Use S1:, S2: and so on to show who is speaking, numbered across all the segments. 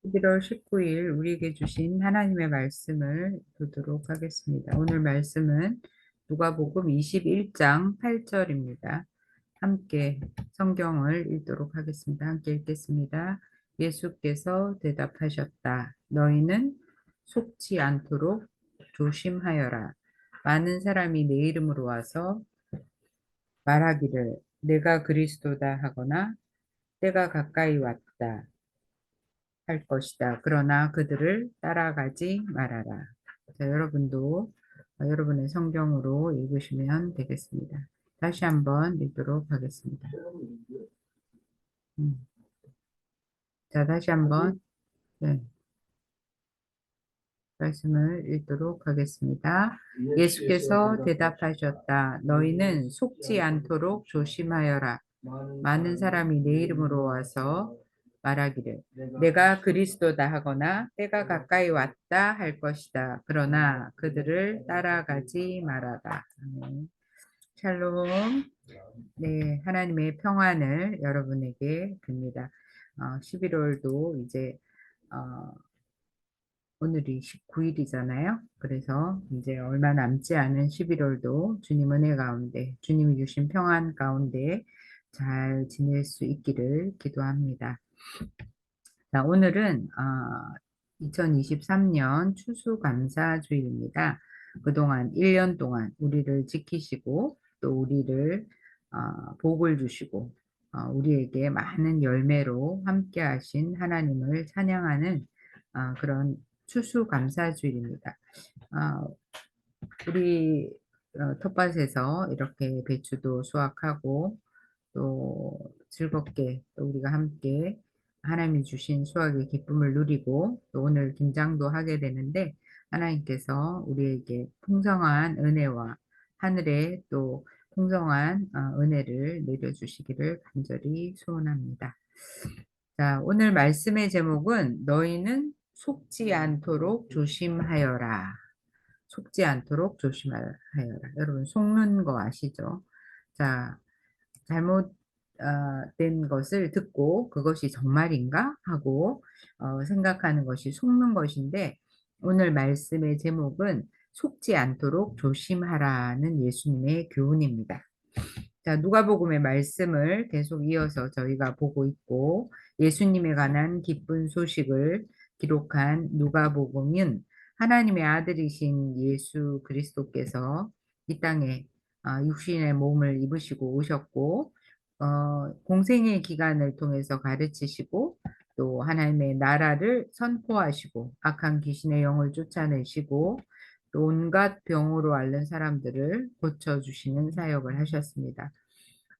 S1: 11월 19일 우리에게 주신 하나님의 말씀을 보도록 하겠습니다. 오늘 말씀은 누가복음 21장 8절입니다. 함께 성경을 읽도록 하겠습니다. 함께 읽겠습니다. 예수께서 대답하셨다. 너희는 속지 않도록 조심하여라. 많은 사람이 내 이름으로 와서 말하기를 내가 그리스도다 하거나 때가 가까이 왔다 할 것이다. 그러나 그들을 따라가지 말아라. 자, 여러분도 여러분의 성경으로 읽으시면 되겠습니다. 다시 한번 읽도록 하겠습니다. 음. 자, 다시 한번 네, 말씀을 읽도록 하겠습니다. 예수께서 대답하셨다. 너희는 속지 않도록 조심하여라. 많은 사람이 내 이름으로 와서 말하기를 내가 그리스도다 하거나 때가 가까이 왔다 할 것이다. 그러나 그들을 따라가지 말아라. 아멘. 샬롬. 네, 하나님의 평안을 여러분에게 빕니다. 11월도 이제 어, 오늘이 19일이잖아요. 그래서 이제 얼마 남지 않은 11월도 주님 은혜 가운데, 주님이 주신 평안 가운데 잘 지낼 수 있기를 기도합니다. 자, 오늘은 2023년 추수감사주일입니다. 그동안 1년 동안 우리를 지키시고 또 우리를 복을 주시고 우리에게 많은 열매로 함께 하신 하나님을 찬양하는 그런 추수감사주일입니다. 아, 우리 텃밭에서 이렇게 배추도 수확하고 또 즐겁게 또 우리가 함께 하나님이 주신 수확의 기쁨을 누리고 또 오늘 김장도 하게 되는데 하나님께서 우리에게 풍성한 은혜와 하늘에 또 풍성한 은혜를 내려주시기를 간절히 소원합니다. 자, 오늘 말씀의 제목은 너희는 속지 않도록 조심하여라. 속지 않도록 조심하여라. 여러분, 속는 거 아시죠? 자, 잘못된 것을 듣고 그것이 정말인가 하고 생각하는 것이 속는 것인데 오늘 말씀의 제목은 속지 않도록 조심하라는 예수님의 교훈입니다. 자, 누가복음의 말씀을 계속 이어서 저희가 보고 있고 예수님에 관한 기쁜 소식을 기록한 누가복음은 하나님의 아들이신 예수 그리스도께서 이 땅에 육신의 몸을 입으시고 오셨고 공생의 기간을 통해서 가르치시고 또 하나님의 나라를 선포하시고 악한 귀신의 영을 쫓아내시고 또 온갖 병으로 앓는 사람들을 고쳐주시는 사역을 하셨습니다.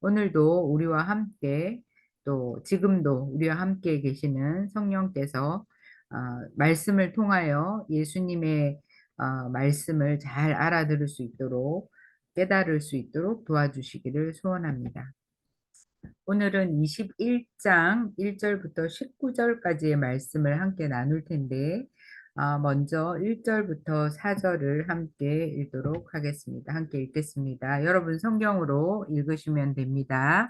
S1: 오늘도 우리와 함께 또 지금도 우리와 함께 계시는 성령께서 말씀을 통하여 예수님의 말씀을 잘 알아들을 수 있도록 깨달을 수 있도록 도와주시기를 소원합니다. 오늘은 21장 1절부터 19절까지의 말씀을 함께 나눌 텐데 먼저 1절부터 4절을 함께 읽도록 하겠습니다. 함께 읽겠습니다. 여러분 성경으로 읽으시면 됩니다.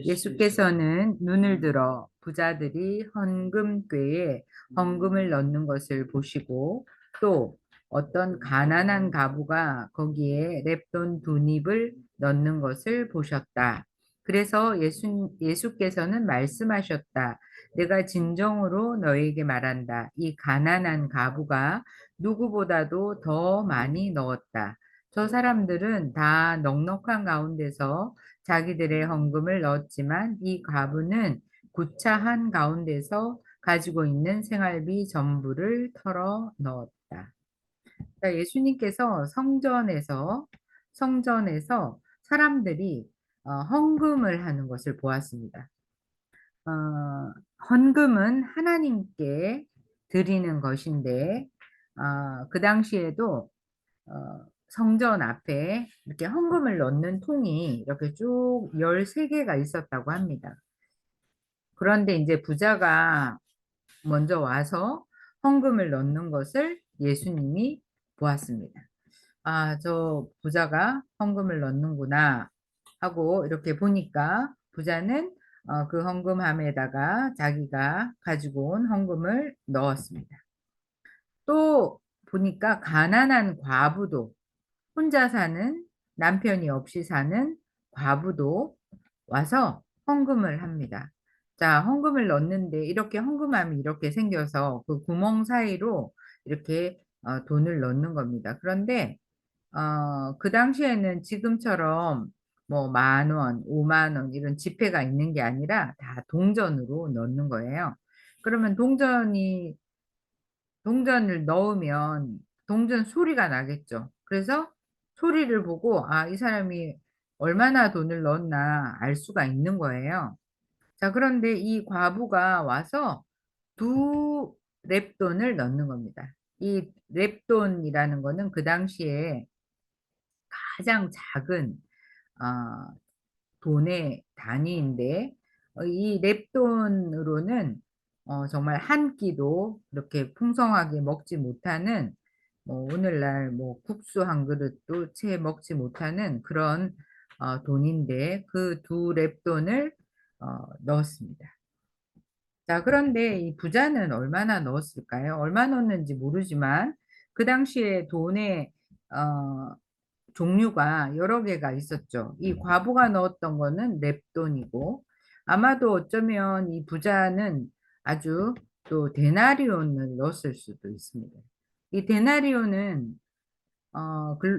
S1: 예수께서는 눈을 들어 부자들이 헌금궤에 헌금을 넣는 것을 보시고 또 어떤 가난한 가부가 거기에 랩돈 두 닙을 넣는 것을 보셨다. 그래서 예수께서는 말씀하셨다. 내가 진정으로 너에게 말한다. 이 가난한 가부가 누구보다도 더 많이 넣었다. 저 사람들은 다 넉넉한 가운데서 자기들의 헌금을 넣었지만 이 과부는 구차한 가운데서 가지고 있는 생활비 전부를 털어 넣었다. 자, 예수님께서 성전에서 사람들이 헌금을 하는 것을 보았습니다. 헌금은 하나님께 드리는 것인데 그 당시에도 성전 앞에 이렇게 헌금을 넣는 통이 이렇게 쭉 13개가 있었다고 합니다. 그런데 이제 부자가 먼저 와서 헌금을 넣는 것을 예수님이 보았습니다. 아, 저 부자가 헌금을 넣는구나 하고 이렇게 보니까 부자는 그 헌금함에다가 자기가 가지고 온 헌금을 넣었습니다. 또 보니까 가난한 과부도, 혼자 사는, 남편이 없이 사는 과부도 와서 헌금을 합니다. 자, 헌금을 넣는데 이렇게 헌금함이 이렇게 생겨서 그 구멍 사이로 이렇게 돈을 넣는 겁니다. 그런데 그 당시에는 지금처럼 뭐 10,000원, 50,000원 이런 지폐가 있는 게 아니라 다 동전으로 넣는 거예요. 그러면 동전을 넣으면 동전 소리가 나겠죠. 그래서 소리를 보고 이 사람이 얼마나 돈을 넣었나 알 수가 있는 거예요. 자, 그런데 이 과부가 와서 두 렙돈을 넣는 겁니다. 이 렙돈이라는 거는 그 당시에 가장 작은 어 돈의 단위인데 이 렙돈으로는 정말 한 끼도 이렇게 풍성하게 먹지 못하는, 뭐 오늘날 뭐 국수 한 그릇도 채 먹지 못하는 그런 돈인데 그 두 렙돈을 넣었습니다. 자, 그런데 이 부자는 얼마나 넣었을까요? 얼마 넣었는지 모르지만 그 당시에 돈의 어 종류가 여러 개가 있었죠. 이 과부가 넣었던 거는 렙돈이고, 아마도 어쩌면 이 부자는 아주 또 데나리온을 넣었을 수도 있습니다. 이 데나리온은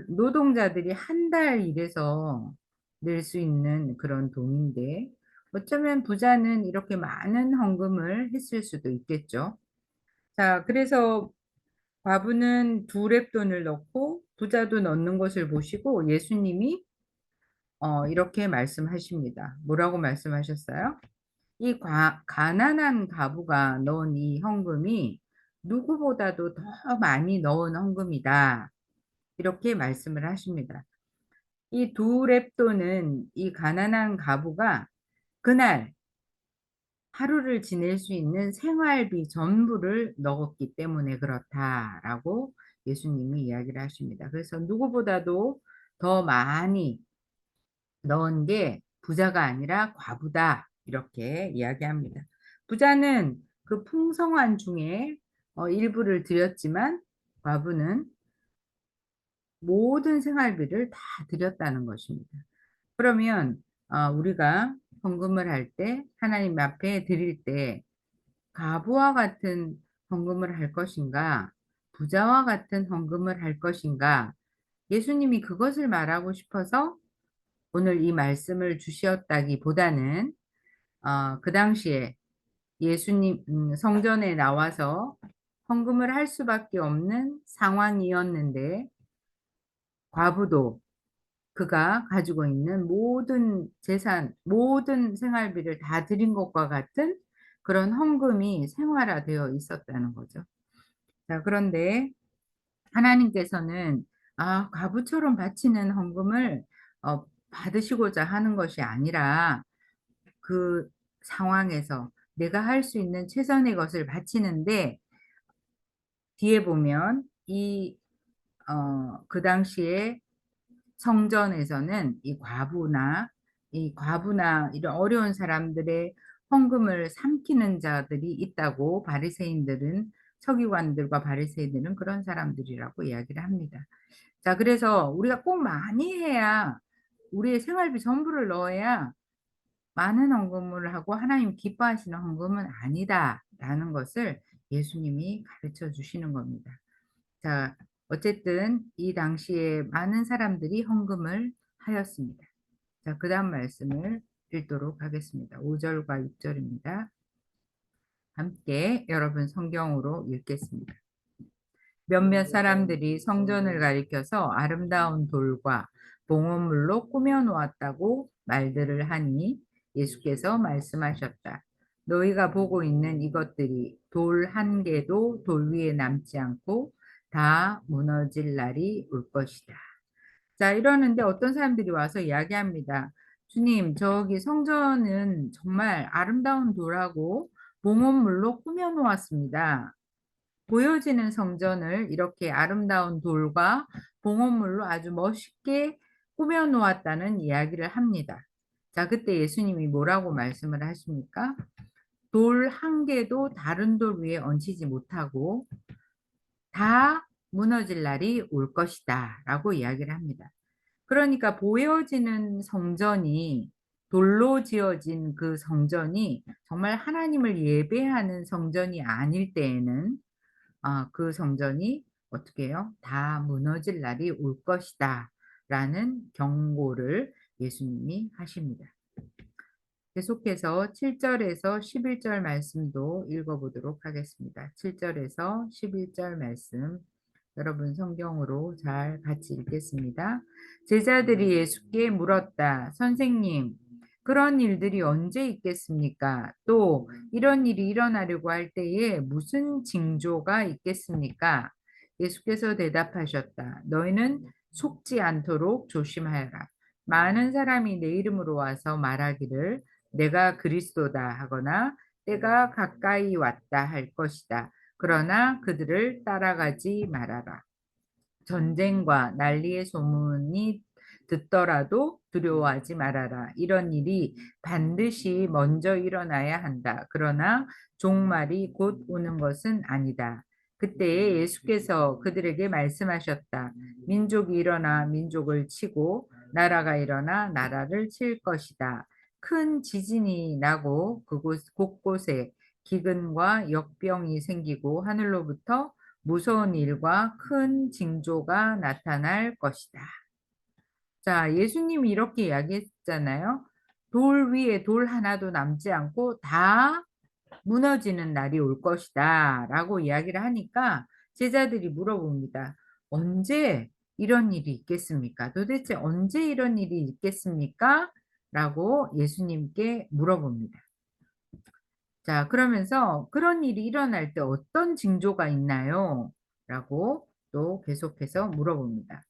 S1: 노동자들이 한 달 일해서 낼 수 있는 그런 돈인데, 어쩌면 부자는 이렇게 많은 헌금을 했을 수도 있겠죠. 자, 그래서 과부는 두 렙돈을 넣고 부자도 넣는 것을 보시고 예수님이 이렇게 말씀하십니다. 뭐라고 말씀하셨어요? 이 가난한 과부가 넣은 이 헌금이 누구보다도 더 많이 넣은 헌금이다. 이렇게 말씀을 하십니다. 이 두 렙돈은 이 가난한 과부가 그날 하루를 지낼 수 있는 생활비 전부를 넣었기 때문에 그렇다라고 예수님이 이야기를 하십니다. 그래서 누구보다도 더 많이 넣은 게 부자가 아니라 과부다. 이렇게 이야기합니다. 부자는 그 풍성한 중에 일부를 드렸지만 과부는 모든 생활비를 다 드렸다는 것입니다. 그러면 우리가 헌금을 할 때 하나님 앞에 드릴 때 과부와 같은 헌금을 할 것인가, 부자와 같은 헌금을 할 것인가, 예수님이 그것을 말하고 싶어서 오늘 이 말씀을 주셨다기보다는 그 당시에 예수님 성전에 나와서 헌금을 할 수밖에 없는 상황이었는데 과부도 그가 가지고 있는 모든 재산, 모든 생활비를 다 드린 것과 같은 그런 헌금이 생활화되어 있었다는 거죠. 자, 그런데 하나님께서는 과부처럼 바치는 헌금을 받으시고자 하는 것이 아니라 그 상황에서 내가 할 수 있는 최선의 것을 바치는데, 뒤에 보면 그 당시에 성전에서는 이 과부나 이런 어려운 사람들의 헌금을 삼키는 자들이 있다고 서기관들과 바리새인들은 그런 사람들이라고 이야기를 합니다. 자, 그래서 우리가 꼭 많이 해야, 우리의 생활비 전부를 넣어야 많은 헌금을 하고 하나님 기뻐하시는 헌금은 아니다라는 것을 예수님이 가르쳐 주시는 겁니다. 자, 어쨌든 이 당시에 많은 사람들이 헌금을 하였습니다. 자, 그다음 말씀을 읽도록 하겠습니다. 5절과 6절입니다. 함께 여러분 성경으로 읽겠습니다. 몇몇 사람들이 성전을 가리켜서 아름다운 돌과 봉헌물로 꾸며 놓았다고 말들을 하니 예수께서 말씀하셨다. 너희가 보고 있는 이것들이 돌 한 개도 돌 위에 남지 않고 다 무너질 날이 올 것이다. 자, 이러는데 어떤 사람들이 와서 이야기합니다. 주님, 저기 성전은 정말 아름다운 돌하고 봉헌물로 꾸며 놓았습니다. 보여지는 성전을 이렇게 아름다운 돌과 봉헌물로 아주 멋있게 꾸며 놓았다는 이야기를 합니다. 자, 그때 예수님이 뭐라고 말씀을 하십니까? 돌 한 개도 다른 돌 위에 얹히지 못하고 다 무너질 날이 올 것이다 라고 이야기를 합니다. 그러니까 보여지는 성전이 돌로 지어진 그 성전이 정말 하나님을 예배하는 성전이 아닐 때에는 그 성전이 어떻게 해요? 다 무너질 날이 올 것이다 라는 경고를 예수님이 하십니다. 계속해서 7절에서 11절 말씀도 읽어보도록 하겠습니다. 7절에서 11절 말씀 여러분 성경으로 잘 같이 읽겠습니다. 제자들이 예수께 물었다. 선생님, 그런 일들이 언제 있겠습니까? 또 이런 일이 일어나려고 할 때에 무슨 징조가 있겠습니까? 예수께서 대답하셨다. 너희는 속지 않도록 조심하여라. 많은 사람이 내 이름으로 와서 말하기를 내가 그리스도다 하거나 때가 가까이 왔다 할 것이다. 그러나 그들을 따라가지 말아라. 전쟁과 난리의 소문이 듣더라도 두려워하지 말아라. 이런 일이 반드시 먼저 일어나야 한다. 그러나 종말이 곧 오는 것은 아니다. 그때에 예수께서 그들에게 말씀하셨다. 민족이 일어나 민족을 치고 나라가 일어나 나라를 칠 것이다. 큰 지진이 나고 그곳 곳곳에 기근과 역병이 생기고 하늘로부터 무서운 일과 큰 징조가 나타날 것이다. 자, 예수님이 이렇게 이야기했잖아요. 돌 위에 돌 하나도 남지 않고 다 무너지는 날이 올 것이다. 라고 이야기를 하니까 제자들이 물어봅니다. 언제 이런 일이 있겠습니까? 도대체 언제 이런 일이 있겠습니까? 라고 예수님께 물어봅니다. 자, 그러면서 그런 일이 일어날 때 어떤 징조가 있나요? 라고 또 계속해서 물어봅니다.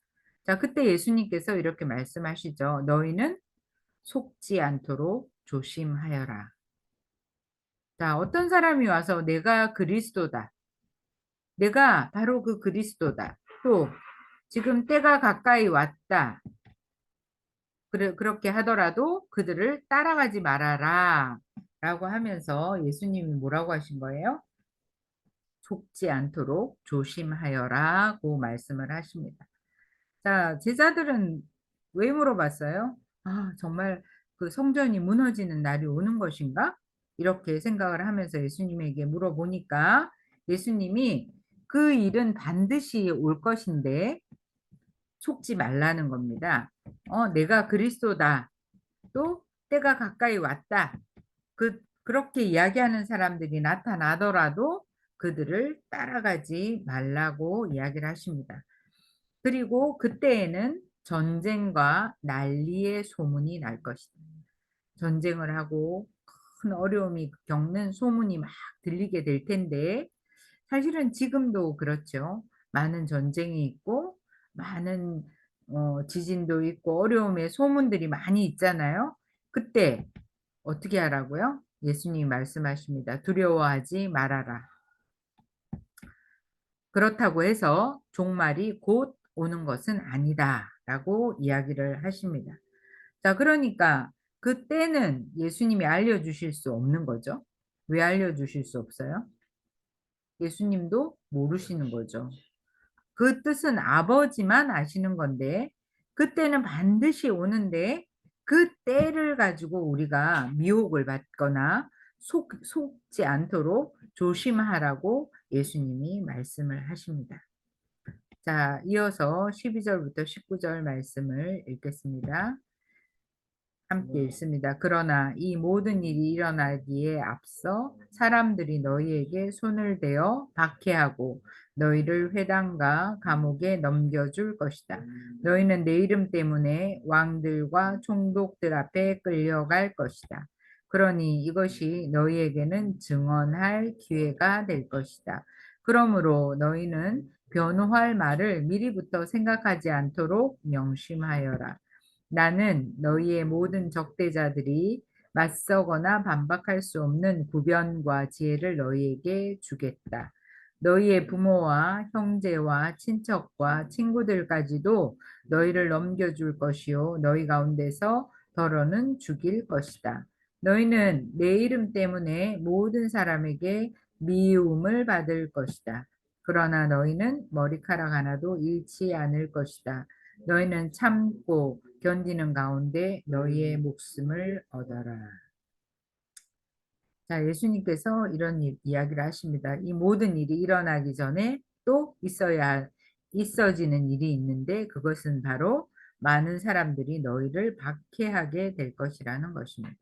S1: 자, 그때 예수님께서 이렇게 말씀하시죠. 너희는 속지 않도록 조심하여라. 자, 어떤 사람이 와서 내가 그리스도다. 내가 바로 그 그리스도다. 또 지금 때가 가까이 왔다. 그렇게 하더라도 그들을 따라가지 말아라. 라고 하면서 예수님이 뭐라고 하신 거예요? 속지 않도록 조심하여라고 말씀을 하십니다. 자, 제자들은 왜 물어봤어요? 아, 정말 그 성전이 무너지는 날이 오는 것인가? 이렇게 생각을 하면서 예수님에게 물어보니까 예수님이 그 일은 반드시 올 것인데 속지 말라는 겁니다. 내가 그리스도다. 또 때가 가까이 왔다. 그렇게 이야기하는 사람들이 나타나더라도 그들을 따라가지 말라고 이야기를 하십니다. 그리고 그때에는 전쟁과 난리의 소문이 날 것이다. 전쟁을 하고 큰 어려움이 겪는 소문이 막 들리게 될 텐데 사실은 지금도 그렇죠. 많은 전쟁이 있고 많은 지진도 있고 어려움의 소문들이 많이 있잖아요. 그때 어떻게 하라고요? 예수님이 말씀하십니다. 두려워하지 말아라. 그렇다고 해서 종말이 곧 오는 것은 아니다. 라고 이야기를 하십니다. 자, 그러니까 그때는 예수님이 알려주실 수 없는 거죠. 왜 알려주실 수 없어요? 예수님도 모르시는 거죠. 그 뜻은 아버지만 아시는 건데 그때는 반드시 오는데 그 때를 가지고 우리가 미혹을 받거나 속지 않도록 조심하라고 예수님이 말씀을 하십니다. 자, 이어서 12절부터 19절 말씀을 읽겠습니다. 함께 읽습니다. 그러나 이 모든 일이 일어나기에 앞서 사람들이 너희에게 손을 대어 박해하고 너희를 회당과 감옥에 넘겨줄 것이다. 너희는 내 이름 때문에 왕들과 총독들 앞에 끌려갈 것이다. 그러니 이것이 너희에게는 증언할 기회가 될 것이다. 그러므로 너희는 변호할 말을 미리부터 생각하지 않도록 명심하여라. 나는 너희의 모든 적대자들이 맞서거나 반박할 수 없는 구변과 지혜를 너희에게 주겠다. 너희의 부모와 형제와 친척과 친구들까지도 너희를 넘겨줄 것이요. 너희 가운데서 더러는 죽일 것이다. 너희는 내 이름 때문에 모든 사람에게 미움을 받을 것이다. 그러나 너희는 머리카락 하나도 잃지 않을 것이다. 너희는 참고 견디는 가운데 너희의 목숨을 얻어라. 자, 예수님께서 이런 이야기를 하십니다. 이 모든 일이 일어나기 전에 또 있어지는 일이 있는데 그것은 바로 많은 사람들이 너희를 박해하게 될 것이라는 것입니다.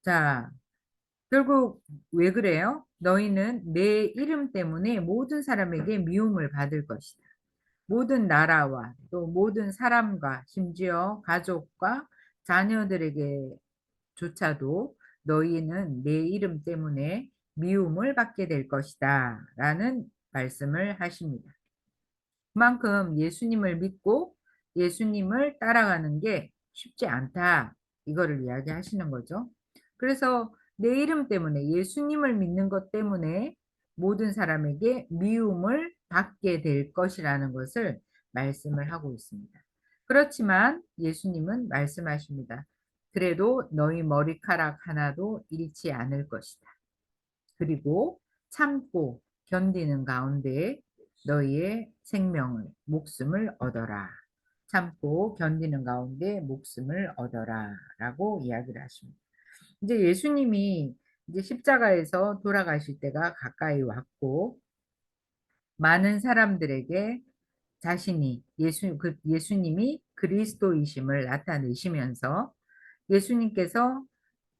S1: 자, 결국 왜 그래요? 너희는 내 이름 때문에 모든 사람에게 미움을 받을 것이다. 모든 나라와 또 모든 사람과 심지어 가족과 자녀들에게조차도 너희는 내 이름 때문에 미움을 받게 될 것이다 라는 말씀을 하십니다. 그만큼 예수님을 믿고 예수님을 따라가는 게 쉽지 않다 이거를 이야기하시는 거죠. 그래서 내 이름 때문에 예수님을 믿는 것 때문에 모든 사람에게 미움을 받게 될 것이라는 것을 말씀을 하고 있습니다. 그렇지만 예수님은 말씀하십니다. 그래도 너희 머리카락 하나도 잃지 않을 것이다. 그리고 참고 견디는 가운데 너희의 생명을, 목숨을 얻어라. 참고 견디는 가운데 목숨을 얻어라. 라고 이야기를 하십니다. 이제 예수님이 이제 십자가에서 돌아가실 때가 가까이 왔고, 많은 사람들에게 예수님이 그리스도이심을 나타내시면서 예수님께서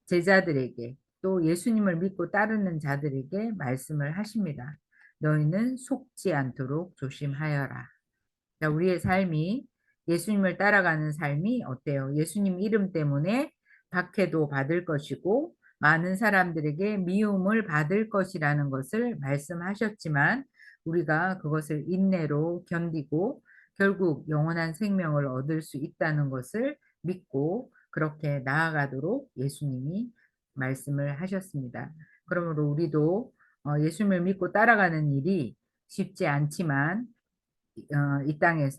S1: 제자들에게 또 예수님을 믿고 따르는 자들에게 말씀을 하십니다. 너희는 속지 않도록 조심하여라. 자, 우리의 삶이 예수님을 따라가는 삶이 어때요? 예수님 이름 때문에 박해도 받을 것이고 많은 사람들에게 미움을 받을 것이라는 것을 말씀하셨지만 우리가 그것을 인내로 견디고 결국 영원한 생명을 얻을 수 있다는 것을 믿고 그렇게 나아가도록 예수님이 말씀을 하셨습니다. 그러므로 우리도 예수님을 믿고 따라가는 일이 쉽지 않지만 이 땅의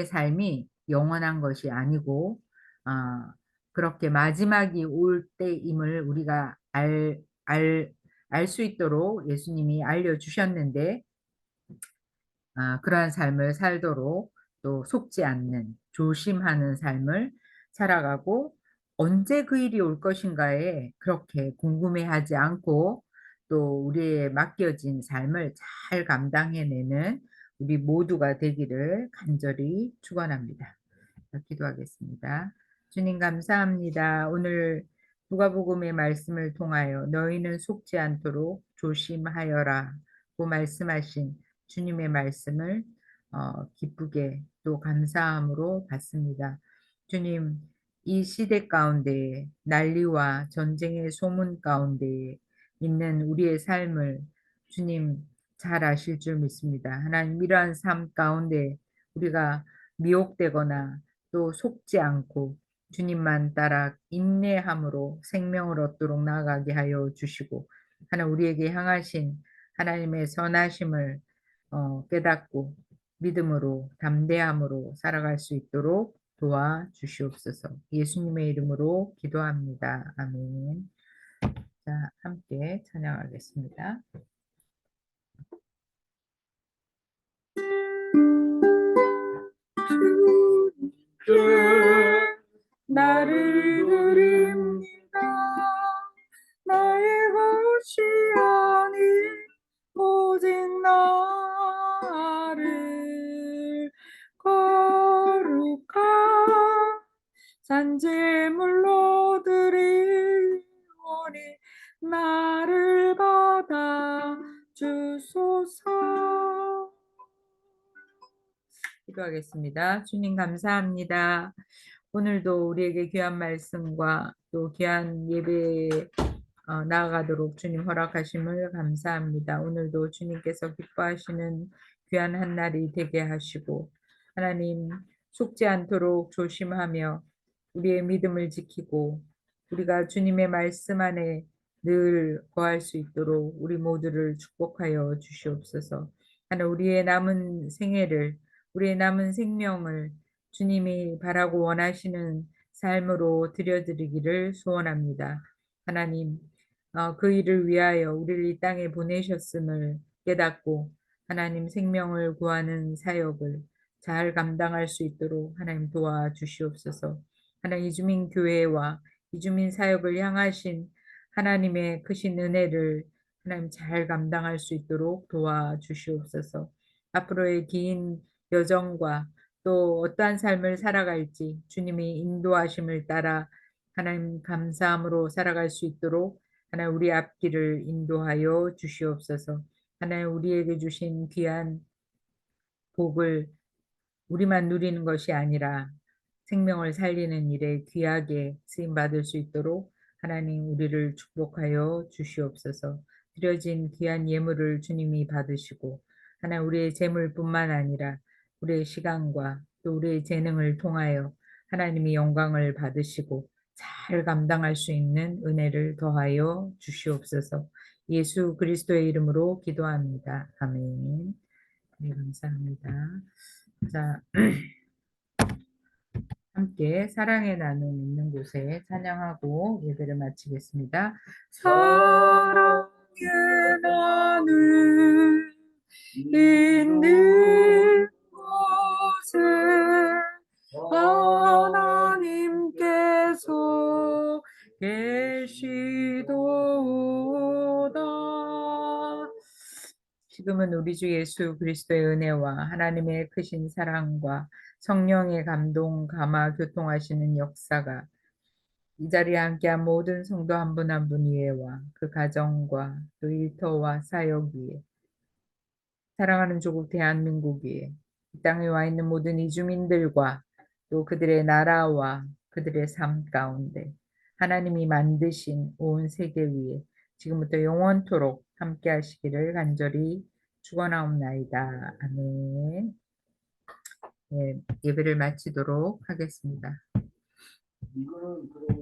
S1: 삶이 영원한 것이 아니고 그렇게 마지막이 올 때임을 우리가 알 수 있도록 예수님이 알려주셨는데 그러한 삶을 살도록 또 속지 않는 조심하는 삶을 살아가고 언제 그 일이 올 것인가에 그렇게 궁금해하지 않고 또 우리의 맡겨진 삶을 잘 감당해내는 우리 모두가 되기를 간절히 축원합니다. 기도하겠습니다. 주님 감사합니다. 오늘 누가복음의 말씀을 통하여 너희는 속지 않도록 조심하여라 고 말씀하신 주님의 말씀을 기쁘게 또 감사함으로 받습니다. 주님, 이 시대 가운데 난리와 전쟁의 소문 가운데 있는 우리의 삶을 주님 잘 아실 줄 믿습니다. 하나님 이러한 삶 가운데 우리가 미혹되거나 또 속지 않고 주님만 따라 인내함으로 생명을 얻도록 나아가게 하여 주시고 하나 우리에게 향하신 하나님의 선하심을 깨닫고 믿음으로 담대함으로 살아갈 수 있도록 도와주시옵소서. 예수님의 이름으로 기도합니다. 아멘. 자, 함께 찬양하겠습니다. 나를 드립니다. 나의 것이 아닌 오직 나를 거룩한 산제물로 드리오니 나를 받아 주소서. 기도하겠습니다. 주님 감사합니다. 오늘도 우리에게 귀한 말씀과 또 귀한 예배에 나아가도록 주님 허락하심을 감사합니다. 오늘도 주님께서 기뻐하시는 귀한 한 날이 되게 하시고 하나님 속지 않도록 조심하며 우리의 믿음을 지키고 우리가 주님의 말씀 안에 늘 거할 수 있도록 우리 모두를 축복하여 주시옵소서. 하나 우리의 남은 생애를 우리의 남은 생명을 주님이 바라고 원하시는 삶으로 드려드리기를 소원합니다. 하나님, 그 일을 위하여 우리를 이 땅에 보내셨음을 깨닫고 하나님 생명을 구하는 사역을 잘 감당할 수 있도록 하나님 도와주시옵소서. 하나님 이주민 교회와 이주민 사역을 향하신 하나님의 크신 은혜를 하나님 잘 감당할 수 있도록 도와주시옵소서. 앞으로의 긴 여정과 또 어떠한 삶을 살아갈지 주님이 인도하심을 따라 하나님 감사함으로 살아갈 수 있도록 하나님 우리 앞길을 인도하여 주시옵소서. 하나님 우리에게 주신 귀한 복을 우리만 누리는 것이 아니라 생명을 살리는 일에 귀하게 쓰임 받을 수 있도록 하나님 우리를 축복하여 주시옵소서. 드려진 귀한 예물을 주님이 받으시고 하나님 우리의 재물뿐만 아니라 우리의 시간과 또 우리의 재능을 통하여 하나님이 영광을 받으시고 잘 감당할 수 있는 은혜를 더하여 주시옵소서. 예수 그리스도의 이름으로 기도합니다. 아멘. 네, 감사합니다. 자, 함께 사랑의 나눔 있는 곳에 찬양하고 예배를 마치겠습니다. 사랑의 나눔 있는 곳에 하나님께서 계시도다. 지금은 우리 주 예수 그리스도의 은혜와 하나님의 크신 사랑과 성령의 감동, 감화, 교통하시는 역사가 이 자리에 함께한 모든 성도 한 분 한 분 위에와 그 가정과 또 일터와 사역 위에 사랑하는 조국 대한민국 위에 이 땅에 와 있는 모든 이주민들과 또 그들의 나라와 그들의 삶 가운데 하나님이 만드신 온 세계 위에 지금부터 영원토록 함께 하시기를 간절히 축원하옵나이다. 아멘. 네, 예배를 마치도록 하겠습니다.